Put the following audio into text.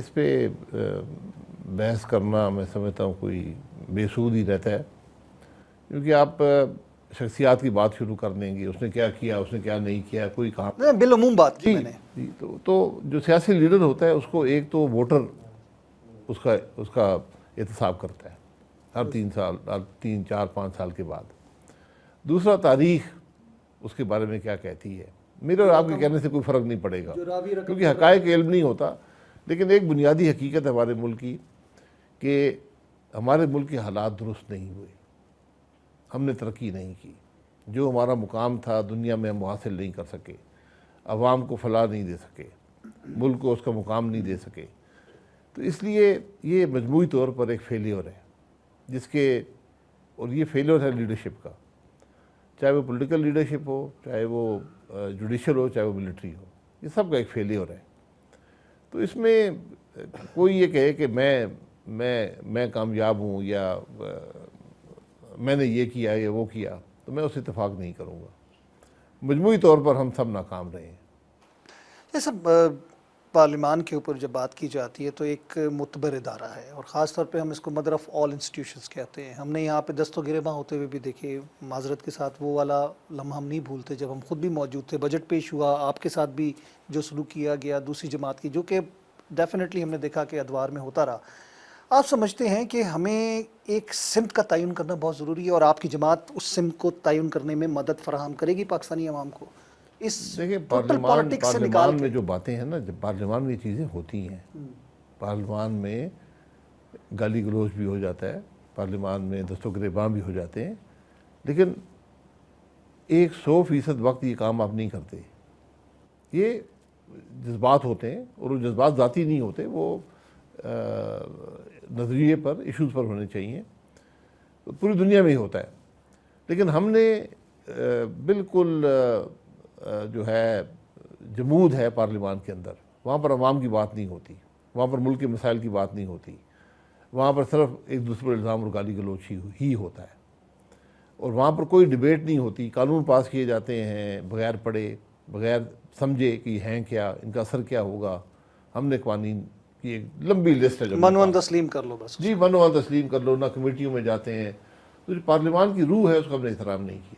اس پہ بحث کرنا میں سمجھتا ہوں کوئی بے سود ہی رہتا ہے، کیونکہ آپ شخصیات کی بات شروع کر دیں گے، اس نے کیا کیا، اس نے کیا نہیں کیا، کوئی کام بالعموم بات کی میں نے. جی. تو جو سیاسی لیڈر ہوتا ہے اس کو ایک تو ووٹر اس کا احتساب کرتا ہے ہر 3 سال، ہر 3 4 5 سال کے بعد. دوسرا تاریخ اس کے بارے میں کیا کہتی ہے. میرے اور آپ کے کہنے سے کوئی فرق نہیں پڑے گا کیونکہ حقائق علم نہیں ہوتا، لیکن ایک بنیادی حقیقت ہے ہمارے ملک کی کہ ہمارے ملک کے حالات درست نہیں ہوئے، ہم نے ترقی نہیں کی، جو ہمارا مقام تھا دنیا میں ہم حاصل نہیں کر سکے، عوام کو فلاح نہیں دے سکے، ملک کو اس کا مقام نہیں دے سکے. تو اس لیے یہ مجموعی طور پر ایک فیلیور ہے جس کے، اور یہ فیلیور ہے لیڈرشپ کا، چاہے وہ پولیٹیکل لیڈرشپ ہو، چاہے وہ جوڈیشل ہو، چاہے وہ ملٹری ہو، یہ سب کا ایک فیلیور ہے. تو اس میں کوئی یہ کہے کہ میں کامیاب ہوں یا میں نے یہ کیا یا وہ کیا، تو میں اس سے اتفاق نہیں کروں گا. مجموعی طور پر ہم سب ناکام رہے ہیں. جیسے پارلیمان کے اوپر جب بات کی جاتی ہے تو ایک معتبر ادارہ ہے، اور خاص طور پہ ہم اس کو مدر آف آل انسٹیٹیوشنز کہتے ہیں. ہم نے یہاں پہ دست و گریباں ہوتے ہوئے بھی دیکھے، معذرت کے ساتھ وہ والا لمحہ ہم نہیں بھولتے جب ہم خود بھی موجود تھے. بجٹ پیش ہوا، آپ کے ساتھ بھی جو سلوک کیا گیا دوسری جماعت کی، جو کہ ڈیفینیٹلی ہم نے دیکھا کہ ادوار میں ہوتا رہا. آپ سمجھتے ہیں کہ ہمیں ایک سمت کا تعین کرنا بہت ضروری ہے، اور آپ کی جماعت اس سمت کو تعین کرنے میں مدد فراہم کرے گی پاکستانی عوام کو؟ دیکھیں پارلیمان میں جو باتیں ہیں نا، جب پارلیمان میں یہ چیزیں ہوتی ہیں، پارلیمان میں گالی گلوچ بھی ہو جاتا ہے، پارلیمان میں دست و گریباں بھی ہو جاتے ہیں، لیکن 100% وقت یہ کام آپ نہیں کرتے. یہ جذبات ہوتے ہیں، اور وہ جذبات ذاتی نہیں ہوتے، وہ نظریے پر، ایشوز پر ہونے چاہیے. پوری دنیا میں ہی ہوتا ہے. لیکن ہم نے بالکل جو ہے جمود ہے پارلیمان کے اندر، وہاں پر عوام کی بات نہیں ہوتی، وہاں پر ملک کے مسائل کی بات نہیں ہوتی، وہاں پر صرف ایک دوسرے پر الزام اور گالی گلوچ ہی ہوتا ہے، اور وہاں پر کوئی ڈیبیٹ نہیں ہوتی. قانون پاس کیے جاتے ہیں بغیر پڑھے، بغیر سمجھے کہ یہ ہیں کیا، ان کا اثر کیا ہوگا. ہم نے قوانین کی ایک لمبی لسٹ ہے، منوان تسلیم کر لو بس. جی منوان تسلیم کر لو، نہ کمیٹیوں میں جاتے ہیں. تو جو پارلیمان کی روح ہے اس کو ہم نے احترام نہیں کیا.